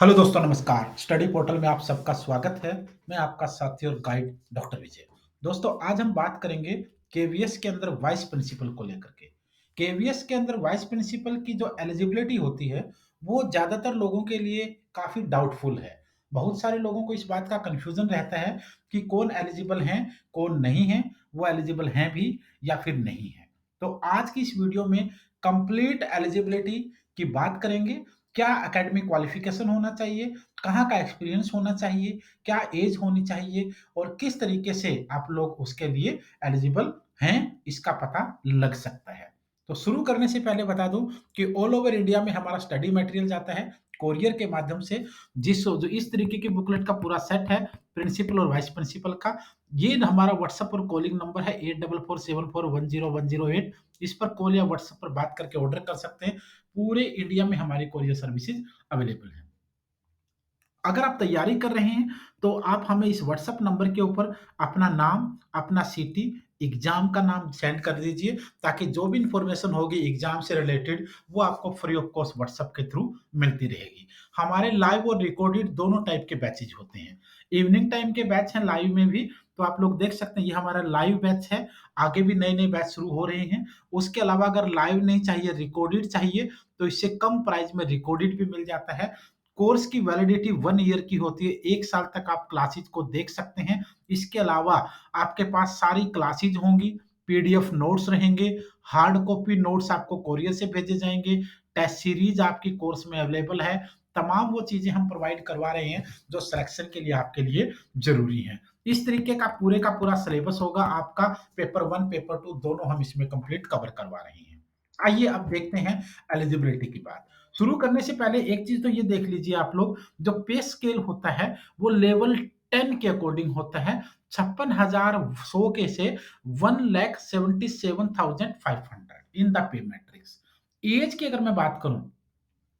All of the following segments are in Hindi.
हेलो दोस्तों नमस्कार। स्टडी पोर्टल में आप सबका स्वागत है। मैं आपका साथी और गाइड डॉक्टर विजय। दोस्तों आज हम बात करेंगे केवीएस के अंदर वाइस प्रिंसिपल को लेकर के। केवीएस के अंदर वाइस प्रिंसिपल की जो एलिजिबिलिटी होती है, वो ज़्यादातर लोगों के लिए काफ़ी डाउटफुल है। बहुत सारे लोगों को इस बात का कन्फ्यूज़न रहता है कि कौन एलिजिबल हैं, कौन नहीं है, वो एलिजिबल हैं भी या फिर नहीं है। तो आज की इस वीडियो में कंप्लीट एलिजिबिलिटी की बात करेंगे। क्या एकेडमिक क्वालिफिकेशन होना चाहिए, कहाँ का एक्सपीरियंस होना चाहिए, क्या एज होनी चाहिए और किस तरीके से आप लोग उसके लिए एलिजिबल हैं, इसका पता लग सकता है। तो शुरू करने से पहले बता दूं कि ऑल ओवर इंडिया में हमारा स्टडी मटेरियल जाता है कोरियर के माध्यम से। जिस जो इस तरीके की बुकलेट का पूरा सेट है प्रिंसिपल और वाइस प्रिंसिपल का, ये हमारा व्हाट्सएप और कॉलिंग नंबर है 8447410108। इस पर कॉल या व्हाट्सएप पर बात करके ऑर्डर कर सकते हैं। पूरे इंडिया में हमारी कोरियर सर्विसेज अवेलेबल है। अगर आप तैयारी कर रहे हैं तो आप हमें इस व्हाट्सएप नंबर के ऊपर अपना नाम, अपना सिटी, एग्जाम का नाम सेंड कर दीजिए, ताकि जो भी इंफॉर्मेशन होगी एग्जाम से रिलेटेड वो आपको फ्री ऑफ कॉस्ट व्हाट्सएप के थ्रू मिलती रहेगी। हमारे लाइव और रिकॉर्डेड दोनों टाइप के बैचेज होते हैं। इवनिंग टाइम के बैच हैं लाइव में भी, तो आप लोग देख सकते हैं ये हमारा लाइव बैच है। आगे भी नए नए बैच शुरू हो रहे हैं। उसके अलावा अगर लाइव नहीं चाहिए, रिकॉर्डेड चाहिए, तो इससे कम प्राइस में रिकॉर्डेड भी मिल जाता है। कोर्स की वैलिडिटी 1 ईयर की होती है। 1 साल तक आप क्लासेस को देख सकते हैं। इसके अलावा आपके पास सारी क्लासेस होंगी, पीडीएफ नोट्स रहेंगे, हार्ड कॉपी नोट्स आपको कोरियर से भेजे जाएँगे, टेस्ट सीरीज आपकी कोर्स में अवेलेबल है। तमाम वो चीज़ें हम प्रोवाइड करवा रहे हैं जो सिलेक्शन के लिए आपके लिए ज़रूरी हैं। इस तरीके का पूरा सिलेबस होगा आपका। पेपर 1, पेपर 2 दोनों हम इसमें कंप्लीट कवर करवा रहे हैं। आइए अब देखते हैं एलिजिबिलिटी की बात। शुरू करने से पहले एक चीज़ तो ये देख लीजिए आप लोग, जो पे स्केल होता है वो लेवल 10 के अकॉर्डिंग होता है। 56,100 के से 1,77,500 in the pay matrix. Age की अगर मैं बात करूँ,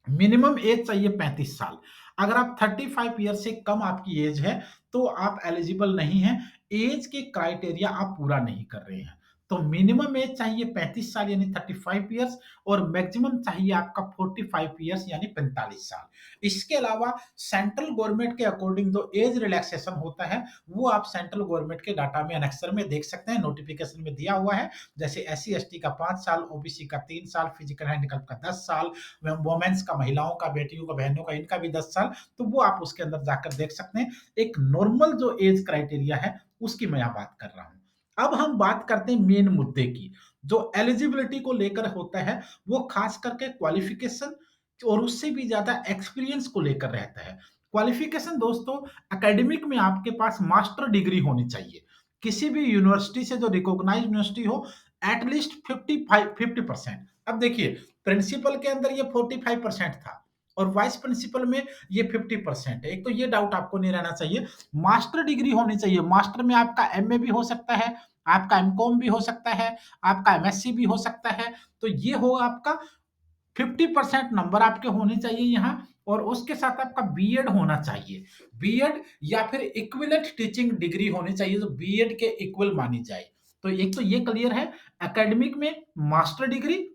मिनिमम एज चाहिए 35 साल। अगर आप 35 ईयर से कम आपकी एज है, तो आप एलिजिबल नहीं हैं। एज के क्राइटेरिया आप पूरा नहीं कर रहे हैं। तो मिनिमम एज चाहिए 35 साल यानी 35 ईयर्स, और मैक्सिमम चाहिए आपका 45 ईयर्स यानी 45 साल। इसके अलावा सेंट्रल गवर्नमेंट के अकॉर्डिंग जो एज रिलैक्सेशन होता है, वो आप सेंट्रल गवर्नमेंट के डाटा में एनेक्सर में देख सकते हैं, नोटिफिकेशन में दिया हुआ है। जैसे एससी एसटी का 5 साल, ओबीसी का 3 साल, फिजिकल हैंडीकैप का 10 साल, वुमेन्स का, महिलाओं का, बेटियों का, बहनों का, इनका भी 10 साल। तो वो आप उसके अंदर जाकर देख सकते हैं। एक नॉर्मल जो एज क्राइटेरिया है उसकी मैं यहाँ बात कर रहा हूँ। अब हम बात करते हैं मेन मुद्दे की, जो एलिजिबिलिटी को लेकर होता है, वो खास करके क्वालिफिकेशन और उससे भी ज्यादा एक्सपीरियंस को लेकर रहता है। क्वालिफिकेशन दोस्तों, एकेडमिक में आपके पास मास्टर डिग्री होनी चाहिए, किसी भी यूनिवर्सिटी से जो रिकॉग्नाइज्ड यूनिवर्सिटी हो, एटलीस्ट 50% अब देखिए, प्रिंसिपल के अंदर ये 45% था और वाइस प्रिंसिपल में ये 50% है। एक तो ये डाउट आपको नहीं रहना चाहिए। मास्टर डिग्री होनी चाहिए। मास्टर में आपका एमए भी हो सकता है, आपका एमकॉम भी हो सकता है, आपका एमएससी भी हो सकता है। तो ये होगा आपका 50% नंबर आपके होने चाहिए यहाँ, और उसके साथ आपका बीएड होना चाहिए। बीएड या फिर इक्विवेलेंट टीचिंग डिग्री होनी चाहिए जो बीएड के इक्वल मानी जाए। तो एक तो ये क्लियर है, एकेडमिक में मास्टर डिग्री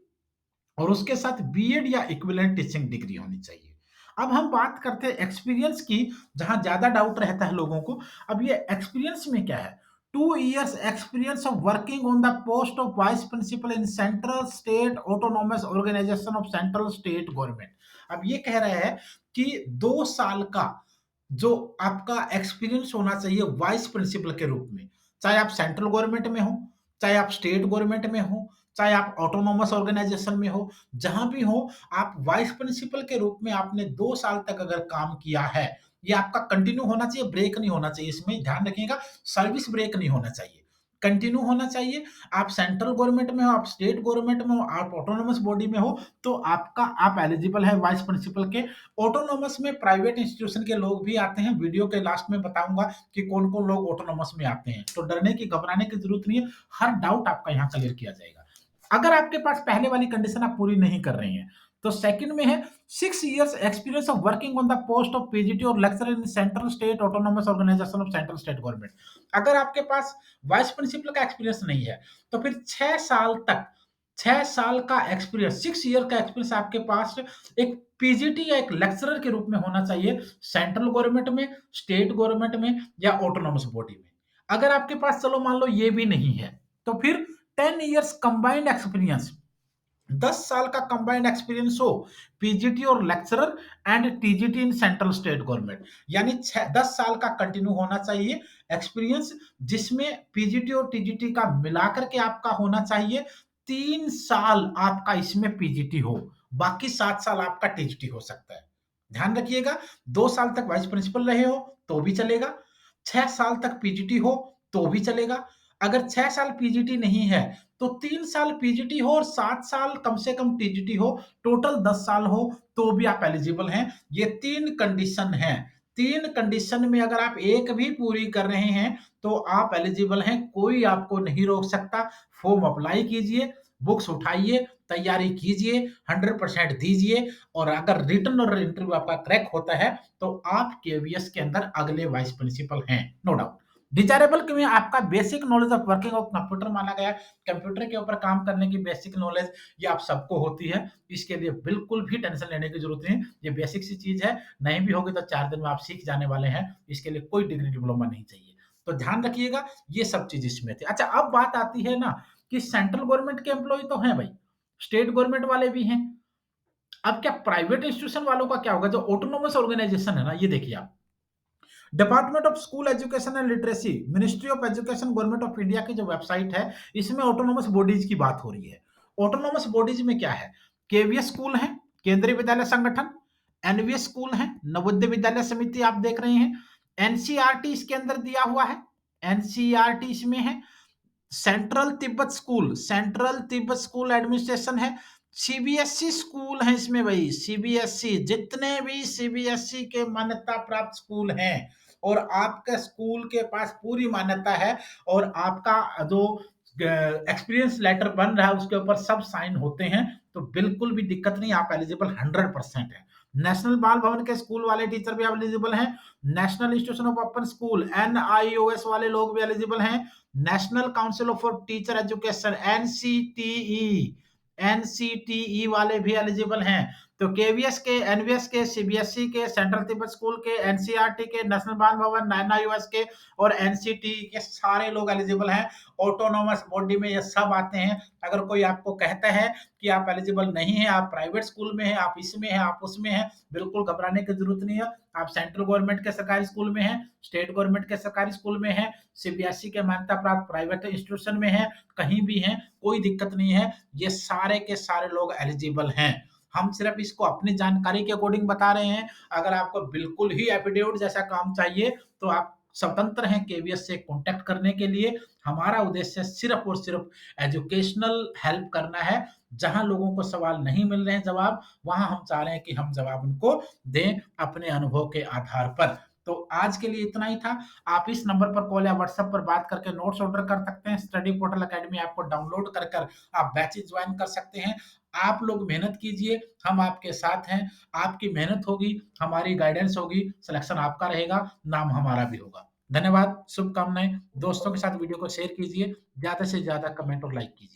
और उसके साथ बीएड या इक्विवेलेंट टीचिंग डिग्री होनी चाहिए। अब हम बात करते हैं एक्सपीरियंस की, जहां ज्यादा डाउट रहता है लोगों को। अब ये एक्सपीरियंस में क्या है, 2 years experience of working on the post of vice principal in central state autonomous organisation of central state government. अब ये कह रहे हैं कि 2 साल का जो आपका एक्सपीरियंस होना चाहिए वाइस प्रिंसिपल के रूप में, चाहे आप सेंट्रल गवर्नमेंट में हो, चाहे आप स्टेट गवर्नमेंट में हो, चाहे आप ऑटोनोमस ऑर्गेनाइजेशन में हो, जहां भी हो, आप वाइस प्रिंसिपल के रूप में आपने 2 साल तक अगर काम किया है, ये आपका कंटिन्यू होना चाहिए, ब्रेक नहीं होना चाहिए। इसमें ध्यान रखिएगा, सर्विस ब्रेक नहीं होना चाहिए, कंटिन्यू होना चाहिए। आप सेंट्रल गवर्नमेंट में हो, आप स्टेट गवर्नमेंट में हो, आप ऑटोनोमस बॉडी में हो, तो आप एलिजिबल है वाइस प्रिंसिपल के। ऑटोनोमस में प्राइवेट इंस्टीट्यूशन के लोग भी आते हैं। वीडियो के लास्ट में बताऊंगा कि कौन कौन लोग ऑटोनोमस में आते हैं, तो डरने की, घबराने की जरूरत नहीं है। हर डाउट आपका यहाँ क्लियर किया जाएगा। अगर आपके पास पहले वाली कंडीशन आप पूरी नहीं कर रहे हैं, तो सेकंड में है 6 years experience of working on the post of PGT और lecturer in central state autonomous organisation of central state government. अगर आपके पास वाइस प्रिंसिपल का एक्सपीरियंस नहीं है, तो फिर 6 साल तक 6 साल का एक्सपीरियंस, 6 ईयर का एक्सपीरियंस आपके पास एक पीजीटी या एक लेक्चरर के रूप में होना चाहिए, सेंट्रल गवर्नमेंट में, स्टेट गवर्नमेंट में या ऑटोनॉमस बॉडी में। अगर आपके पास चलो मान लो ये भी नहीं है, तो फिर 10 इयर्स कंबाइंड एक्सपीरियंस, 10 साल का कंबाइंड एक्सपीरियंस हो, पीजीटी और lecturer and TGT in central state government, यानी 10 साल का कंटिन्यू होना चाहिए एक्सपीरियंस, जिसमें पीजीटी और टीजीटी का मिलाकर के आपका होना चाहिए 3 साल आपका इसमें पीजीटी हो, बाकी 7 साल आपका टीजीटी हो सकता है। ध्यान रखिएगा, 2 साल तक वाइस प्रिंसिपल रहे हो तो भी चलेगा, 6 साल तक पीजीटी हो तो भी चलेगा। अगर 6 साल पीजीटी नहीं है तो 3 साल पीजीटी हो और 7 साल कम से कम टीजीटी हो, टोटल 10 साल हो तो भी आप एलिजिबल हैं। ये 3 कंडीशन है। 3 कंडीशन में अगर आप एक भी पूरी कर रहे हैं तो आप एलिजिबल हैं, कोई आपको नहीं रोक सकता। फॉर्म अप्लाई कीजिए, बुक्स उठाइए, तैयारी कीजिए, 100% दीजिए और अगर रिटन और इंटरव्यू आपका क्रैक होता है तो आप केवीएस के अंदर अगले वाइस प्रिंसिपल हैं, नो डाउट। डिजायरेबल में आपका basic knowledge of working of computer माना गया है। कंप्यूटर के ऊपर काम करने की बेसिक नॉलेज ये आप सबको होती है, इसके लिए बिल्कुल भी टेंशन लेने की जरूरत नहीं। ये बेसिक सी चीज है, नहीं भी होगी तो 4 दिन में आप सीख जाने वाले हैं, इसके लिए कोई डिग्री डिप्लोमा नहीं चाहिए। तो ध्यान रखिएगा, ये सब चीज इसमें थी। अच्छा, अब बात आती है ना कि सेंट्रल गवर्नमेंट के एम्प्लॉय तो हैं भाई, स्टेट गवर्नमेंट वाले भी हैं। अब क्या प्राइवेट इंस्टीट्यूशन वालों का क्या होगा, जो ऑटोनोमस ऑर्गेनाइजेशन है ना, ये देखिए आप, department of school education and literacy, ministry of education, government of India की जो वेबसाइट है, इसमें ऑटोनोमस बॉडीज की बात हो रही है। ऑटोनोमस बॉडीज में क्या है, केवीएस स्कूल है, केंद्रीय विद्यालय संगठन, एनवीएस स्कूल है, नवोदय विद्यालय समिति आप देख रहे हैं, एनसीईआरटी इसके अंदर दिया हुआ है, एनसीईआरटी इसमें है, central Tibet school, central Tibet school administration है, सीबीएसई स्कूल है इसमें भाई, सीबीएसई, जितने भी सीबीएसई के मान्यता प्राप्त स्कूल हैं और आपके स्कूल के पास पूरी मान्यता है और आपका जो एक्सपीरियंस लेटर बन रहा है उसके ऊपर सब साइन होते हैं, तो बिल्कुल भी दिक्कत नहीं, आप एलिजिबल 100% है। नेशनल बाल भवन के स्कूल वाले टीचर भी एलिजिबल हैं, national institution of open school NIOS वाले लोग भी एलिजिबल हैं, national council for teacher education NCTE वाले भी एलिजिबल हैं। तो केवीएस के, एनवीएस के, सीबीएसई के, सेंट्रल तिब्बत स्कूल के, एनसीईआरटी के, नेशनल बाल भवन, एनआईओएस के और एनसीटीई के सारे लोग एलिजिबल हैं। ऑटोनोमस बॉडी में ये सब आते हैं। अगर कोई आपको कहता है कि आप एलिजिबल नहीं है, आप प्राइवेट स्कूल में हैं, आप इसमें हैं, आप उसमें हैं, बिल्कुल घबराने की जरूरत नहीं है। आप सेंट्रल गवर्नमेंट के सरकारी स्कूल में हैं, स्टेट गवर्नमेंट के सरकारी स्कूल में हैं, सीबीएसई के मान्यता प्राप्त प्राइवेट इंस्टीट्यूशन में हैं, कहीं भी हैं, कोई दिक्कत नहीं है। ये सारे के सारे लोग एलिजिबल हैं। हम सिर्फ इसको अपनी जानकारी के अकॉर्डिंग बता रहे हैं। अगर आपको बिल्कुल ही एफिडेविट जैसा काम चाहिए तो आप स्वतंत्र हैं केवीएस से कॉन्टैक्ट करने के लिए। हमारा उद्देश्य सिर्फ और सिर्फ एजुकेशनल हेल्प करना है। जहां लोगों को सवाल नहीं मिल रहे हैं जवाब, वहां हम चाह रहे हैं कि हम जवाब उनको दें अपने अनुभव के आधार पर। तो आज के लिए इतना ही था। आप इस नंबर पर कॉल या व्हाट्सएप पर बात करके नोट्स ऑर्डर कर सकते हैं। स्टडी पोर्टल अकेडमी आपको डाउनलोड कर कर आप बैचेज ज्वाइन कर सकते हैं। आप लोग मेहनत कीजिए, हम आपके साथ हैं। आपकी मेहनत होगी, हमारी गाइडेंस होगी, सिलेक्शन आपका रहेगा, नाम हमारा भी होगा। धन्यवाद, शुभकामनाएं। दोस्तों के साथ वीडियो को शेयर कीजिए, ज्यादा से ज्यादा कमेंट और लाइक कीजिए।